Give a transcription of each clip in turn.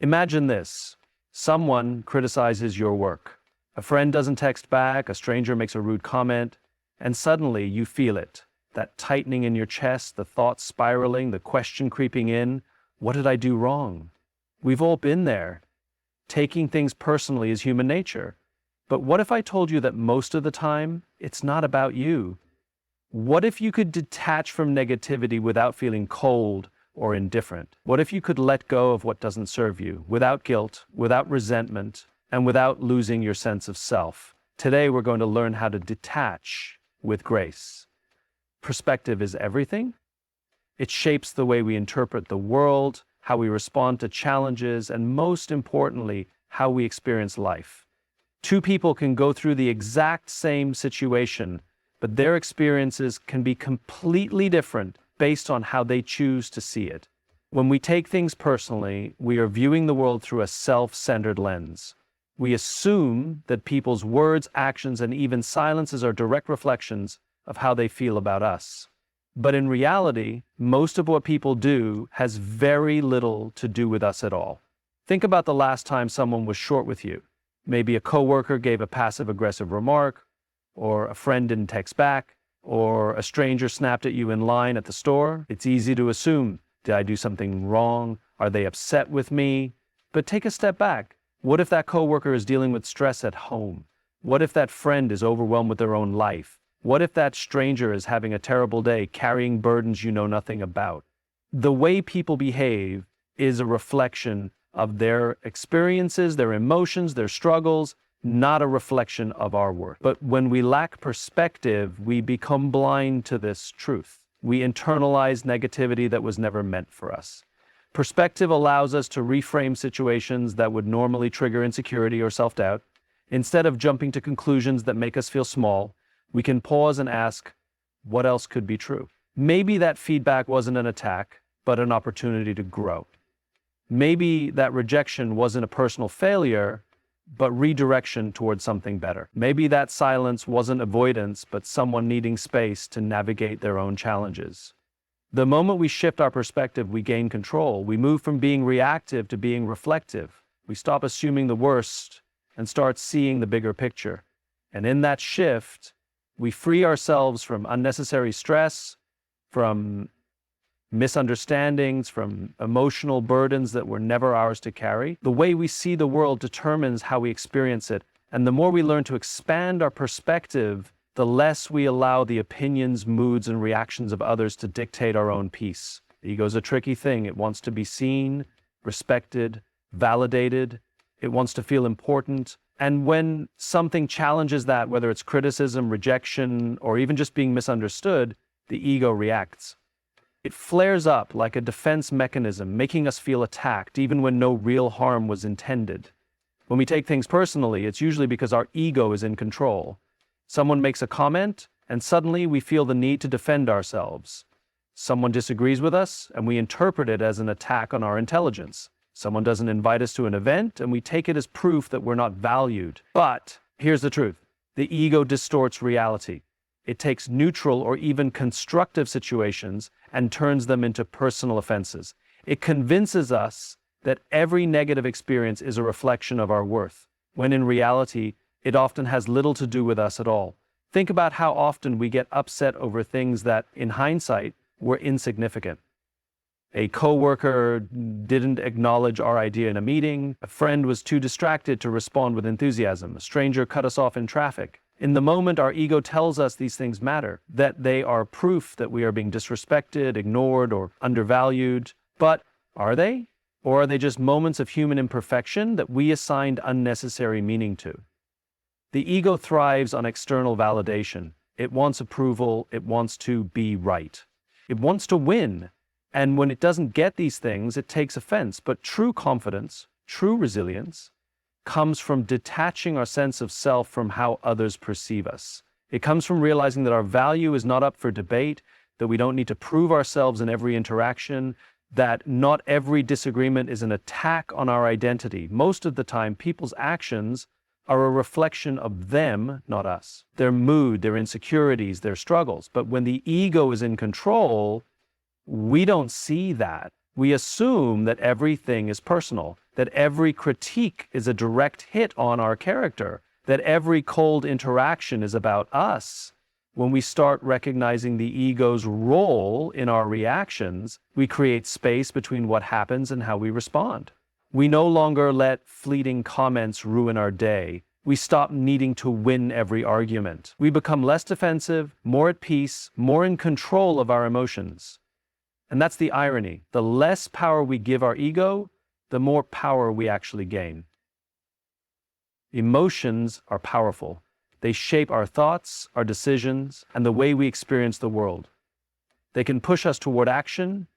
Imagine this. Someone criticizes your work. A friend doesn't text back, a stranger makes a rude comment, and suddenly you feel it. That tightening in your chest, the thoughts spiraling, the question creeping in. What did I do wrong? We've all been there. Taking things personally is human nature. But what if I told you that most of the time, it's not about you? What if you could detach from negativity without feeling cold or indifferent? What if you could let go of what doesn't serve you, without guilt, without resentment, and without losing your sense of self? Today, we're going to learn how to detach with grace. Perspective is everything. It shapes the way we interpret the world, how we respond to challenges, and most importantly, how we experience life. Two people can go through the exact same situation, but their experiences can be completely different based on how they choose to see it. When we take things personally, we are viewing the world through a self-centered lens. We assume that people's words, actions, and even silences are direct reflections of how they feel about us. But in reality, most of what people do has very little to do with us at all. Think about the last time someone was short with you. Maybe a coworker gave a passive-aggressive remark, or a friend didn't text back, or a stranger snapped at you in line at the store. It's easy to assume, did I do something wrong? Are they upset with me? But take a step back. What if that coworker is dealing with stress at home? What if that friend is overwhelmed with their own life? What if that stranger is having a terrible day, carrying burdens you know nothing about? The way people behave is a reflection of their experiences, their emotions, their struggles, not a reflection of our worth. But when we lack perspective, we become blind to this truth. We internalize negativity that was never meant for us. Perspective allows us to reframe situations that would normally trigger insecurity or self-doubt. Instead of jumping to conclusions that make us feel small, we can pause and ask, what else could be true? Maybe that feedback wasn't an attack, but an opportunity to grow. Maybe that rejection wasn't a personal failure, but redirection towards something better. Maybe that silence wasn't avoidance, but someone needing space to navigate their own challenges. The moment we shift our perspective, we gain control. We move from being reactive to being reflective. We stop assuming the worst and start seeing the bigger picture. And in that shift, we free ourselves from unnecessary stress, from misunderstandings, from emotional burdens that were never ours to carry. The way we see the world determines how we experience it. And the more we learn to expand our perspective, the less we allow the opinions, moods, and reactions of others to dictate our own peace. The ego is a tricky thing. It wants to be seen, respected, validated. It wants to feel important. And when something challenges that, whether it's criticism, rejection, or even just being misunderstood, the ego reacts. It flares up like a defense mechanism, making us feel attacked, even when no real harm was intended. When we take things personally, it's usually because our ego is in control. Someone makes a comment, and suddenly we feel the need to defend ourselves. Someone disagrees with us, and we interpret it as an attack on our intelligence. Someone doesn't invite us to an event, and we take it as proof that we're not valued. But here's the truth. The ego distorts reality. It takes neutral or even constructive situations and turns them into personal offenses. It convinces us that every negative experience is a reflection of our worth, when in reality, it often has little to do with us at all. Think about how often we get upset over things that, in hindsight, were insignificant. A coworker didn't acknowledge our idea in a meeting. A friend was too distracted to respond with enthusiasm. A stranger cut us off in traffic. In the moment, our ego tells us these things matter, that they are proof that we are being disrespected, ignored, or undervalued. But are they? Or are they just moments of human imperfection that we assigned unnecessary meaning to? The ego thrives on external validation. It wants approval. It wants to be right. It wants to win. And when it doesn't get these things, it takes offense. But true confidence, true resilience, comes from detaching our sense of self from how others perceive us. It comes from realizing that our value is not up for debate, that we don't need to prove ourselves in every interaction, that not every disagreement is an attack on our identity. Most of the time, people's actions are a reflection of them, not us. Their mood, their insecurities, their struggles. But when the ego is in control, we don't see that. We assume that everything is personal, that every critique is a direct hit on our character, that every cold interaction is about us. When we start recognizing the ego's role in our reactions, we create space between what happens and how we respond. We no longer let fleeting comments ruin our day. We stop needing to win every argument. We become less defensive, more at peace, more in control of our emotions. And that's the irony. The less power we give our ego, the more power we actually gain. Emotions are powerful. They shape our thoughts, our decisions, and the way we experience the world. They can push us toward action,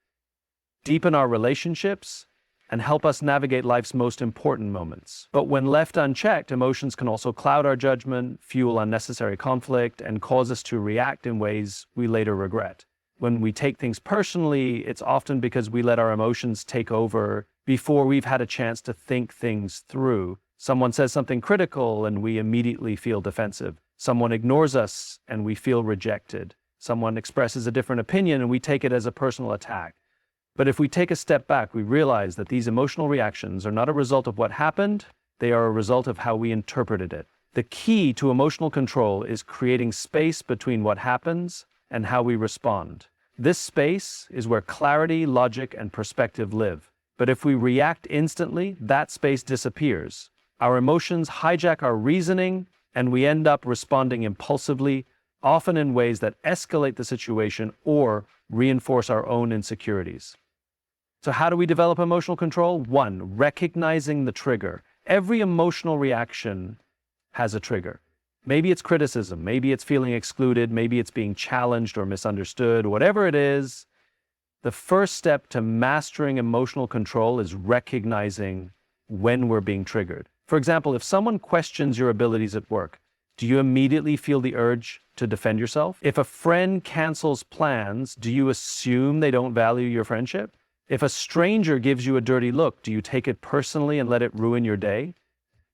deepen our relationships, and help us navigate life's most important moments. But when left unchecked, emotions can also cloud our judgment, fuel unnecessary conflict, and cause us to react in ways we later regret. When we take things personally, it's often because we let our emotions take over before we've had a chance to think things through. Someone says something critical and we immediately feel defensive. Someone ignores us and we feel rejected. Someone expresses a different opinion and we take it as a personal attack. But if we take a step back, we realize that these emotional reactions are not a result of what happened, they are a result of how we interpreted it. The key to emotional control is creating space between what happens and how we respond. This space is where clarity, logic, and perspective live. But if we react instantly, that space disappears. Our emotions hijack our reasoning, and we end up responding impulsively, often in ways that escalate the situation or reinforce our own insecurities. So how do we develop emotional control? 1, recognizing the trigger. Every emotional reaction has a trigger. Maybe it's criticism, maybe it's feeling excluded, maybe it's being challenged or misunderstood, whatever it is. The first step to mastering emotional control is recognizing when we're being triggered. For example, if someone questions your abilities at work, do you immediately feel the urge to defend yourself? If a friend cancels plans, do you assume they don't value your friendship? If a stranger gives you a dirty look, do you take it personally and let it ruin your day?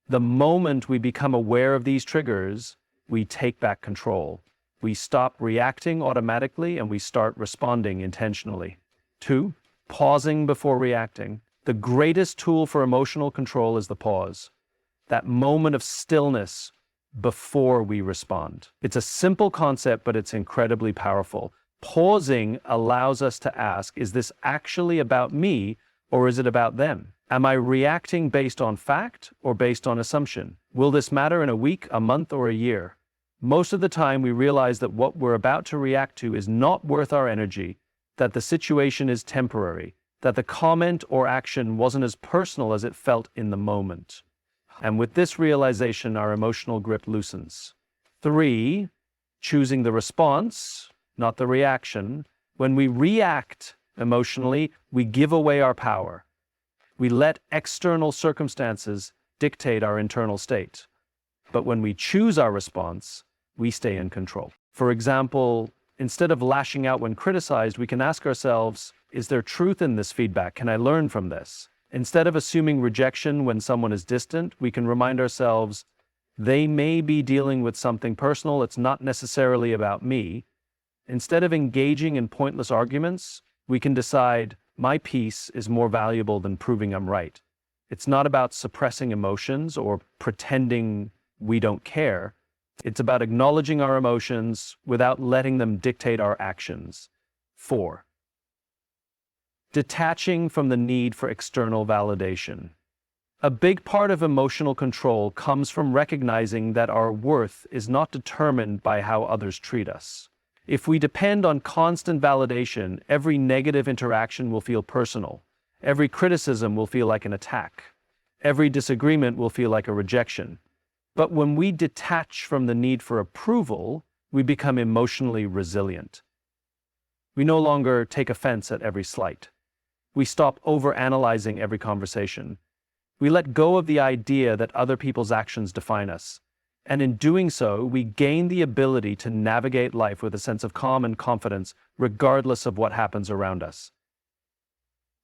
The moment we become aware of these triggers, we take back control. We stop reacting automatically and we start responding intentionally. 2, pausing before reacting. The greatest tool for emotional control is the pause. That moment of stillness before we respond. It's a simple concept, but it's incredibly powerful. Pausing allows us to ask, is this actually about me or is it about them? Am I reacting based on fact or based on assumption? Will this matter in a week, a month, or a year? Most of the time, we realize that what we're about to react to is not worth our energy, that the situation is temporary, that the comment or action wasn't as personal as it felt in the moment. And with this realization, our emotional grip loosens. 3, choosing the response, not the reaction. When we react emotionally, we give away our power. We let external circumstances dictate our internal state. But when we choose our response, we stay in control. For example, instead of lashing out when criticized, we can ask ourselves, is there truth in this feedback? Can I learn from this? Instead of assuming rejection when someone is distant, we can remind ourselves, they may be dealing with something personal, it's not necessarily about me. Instead of engaging in pointless arguments, we can decide, my peace is more valuable than proving I'm right. It's not about suppressing emotions or pretending we don't care. It's about acknowledging our emotions without letting them dictate our actions. 4, detaching from the need for external validation. A big part of emotional control comes from recognizing that our worth is not determined by how others treat us. If we depend on constant validation, every negative interaction will feel personal. Every criticism will feel like an attack. Every disagreement will feel like a rejection. But when we detach from the need for approval, we become emotionally resilient. We no longer take offense at every slight. We stop overanalyzing every conversation. We let go of the idea that other people's actions define us. And in doing so, we gain the ability to navigate life with a sense of calm and confidence, regardless of what happens around us.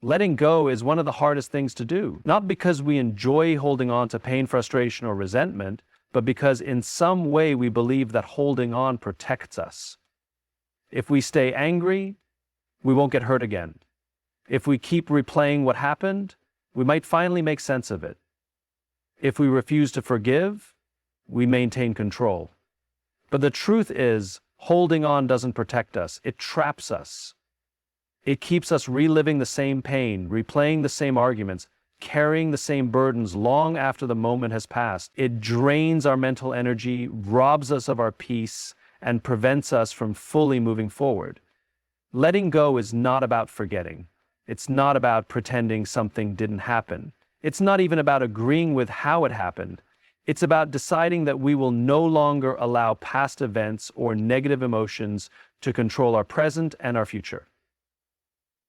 Letting go is one of the hardest things to do, not because we enjoy holding on to pain, frustration, or resentment, but because in some way we believe that holding on protects us. If we stay angry, we won't get hurt again. If we keep replaying what happened, we might finally make sense of it. If we refuse to forgive, we maintain control. But the truth is, holding on doesn't protect us, it traps us. It keeps us reliving the same pain, replaying the same arguments, carrying the same burdens long after the moment has passed. It drains our mental energy, robs us of our peace, and prevents us from fully moving forward. Letting go is not about forgetting. It's not about pretending something didn't happen. It's not even about agreeing with how it happened. It's about deciding that we will no longer allow past events or negative emotions to control our present and our future.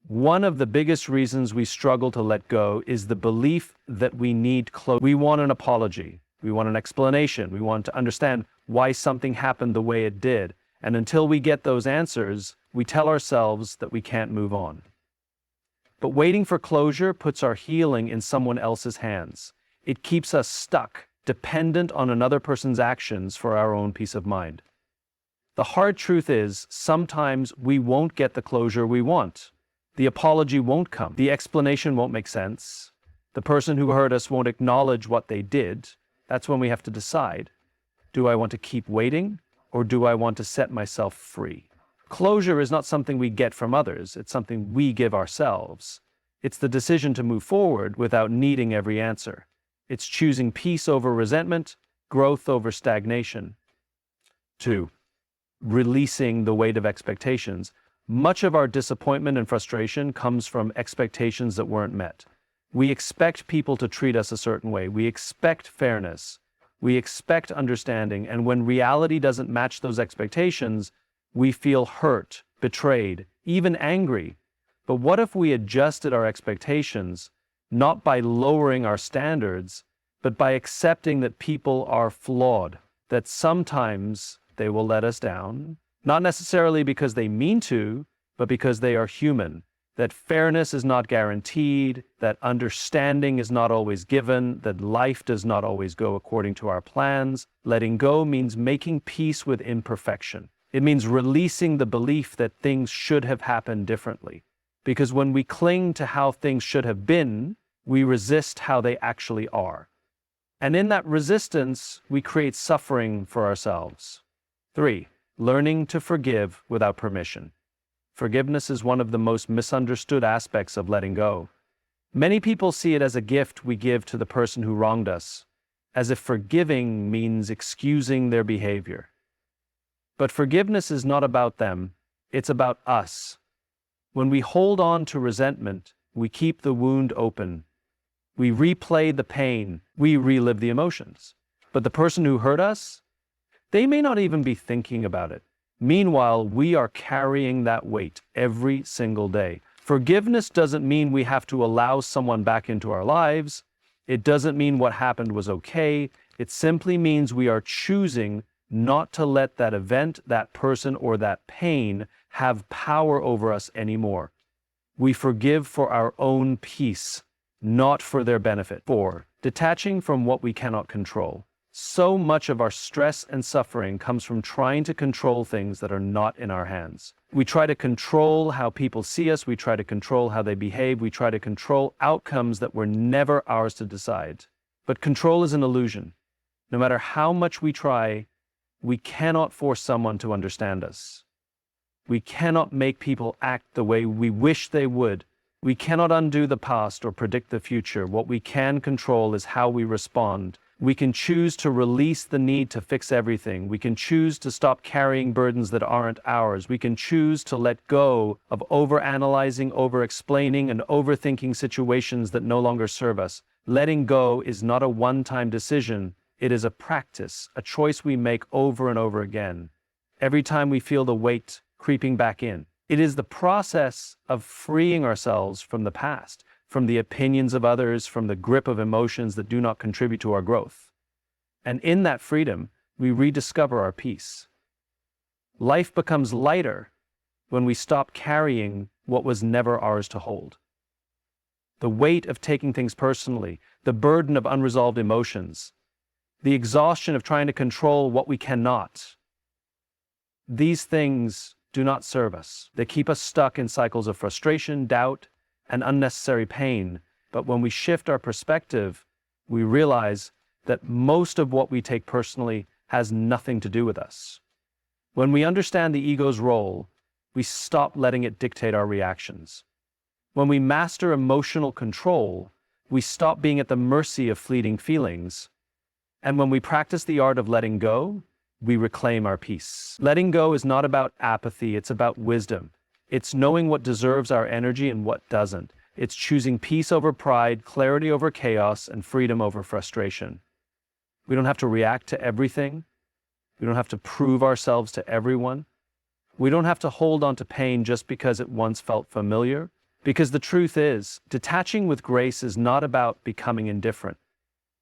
One of the biggest reasons we struggle to let go is the belief that we need closure. We want an apology. We want an explanation. We want to understand why something happened the way it did. And until we get those answers, we tell ourselves that we can't move on. But waiting for closure puts our healing in someone else's hands. It keeps us stuck, dependent on another person's actions for our own peace of mind. The hard truth is, sometimes we won't get the closure we want. The apology won't come. The explanation won't make sense. The person who hurt us won't acknowledge what they did. That's when we have to decide, do I want to keep waiting, or do I want to set myself free? Closure is not something we get from others. It's something we give ourselves. It's the decision to move forward without needing every answer. It's choosing peace over resentment, growth over stagnation. 2. Releasing the weight of expectations. Much of our disappointment and frustration comes from expectations that weren't met. We expect people to treat us a certain way. We expect fairness. We expect understanding. And when reality doesn't match those expectations, we feel hurt, betrayed, even angry. But what if we adjusted our expectations, not by lowering our standards, but by accepting that people are flawed, that sometimes they will let us down, not necessarily because they mean to, but because they are human, that fairness is not guaranteed, that understanding is not always given, that life does not always go according to our plans. Letting go means making peace with imperfection. It means releasing the belief that things should have happened differently. Because when we cling to how things should have been, we resist how they actually are. And in that resistance, we create suffering for ourselves. 3. Learning to forgive without permission. Forgiveness is one of the most misunderstood aspects of letting go. Many people see it as a gift we give to the person who wronged us, as if forgiving means excusing their behavior. But forgiveness is not about them, it's about us. When we hold on to resentment, we keep the wound open. We replay the pain, we relive the emotions. But the person who hurt us, they may not even be thinking about it. Meanwhile, we are carrying that weight every single day. Forgiveness doesn't mean we have to allow someone back into our lives. It doesn't mean what happened was okay. It simply means we are choosing not to let that event, that person, or that pain have power over us anymore. We forgive for our own peace, not for their benefit. 4. Detaching from what we cannot control. So much of our stress and suffering comes from trying to control things that are not in our hands. We try to control how people see us, we try to control how they behave, we try to control outcomes that were never ours to decide. But control is an illusion. No matter how much we try, we cannot force someone to understand us. We cannot make people act the way we wish they would. We cannot undo the past or predict the future. What we can control is how we respond. We can choose to release the need to fix everything. We can choose to stop carrying burdens that aren't ours. We can choose to let go of overanalyzing, over-explaining, and overthinking situations that no longer serve us. Letting go is not a one-time decision. It is a practice, a choice we make over and over again, every time we feel the weight creeping back in. It is the process of freeing ourselves from the past, from the opinions of others, from the grip of emotions that do not contribute to our growth. And in that freedom, we rediscover our peace. Life becomes lighter when we stop carrying what was never ours to hold. The weight of taking things personally, the burden of unresolved emotions, the exhaustion of trying to control what we cannot. These things do not serve us. They keep us stuck in cycles of frustration, doubt, and unnecessary pain. But when we shift our perspective, we realize that most of what we take personally has nothing to do with us. When we understand the ego's role, we stop letting it dictate our reactions. When we master emotional control, we stop being at the mercy of fleeting feelings. And when we practice the art of letting go, we reclaim our peace. Letting go is not about apathy, it's about wisdom. It's knowing what deserves our energy and what doesn't. It's choosing peace over pride, clarity over chaos, and freedom over frustration. We don't have to react to everything. We don't have to prove ourselves to everyone. We don't have to hold on to pain just because it once felt familiar. Because the truth is, detaching with grace is not about becoming indifferent.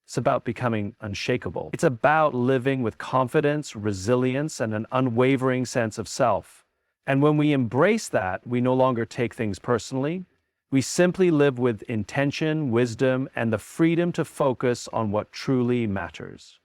It's about becoming unshakable. It's about living with confidence, resilience, and an unwavering sense of self. And when we embrace that, we no longer take things personally. We simply live with intention, wisdom, and the freedom to focus on what truly matters.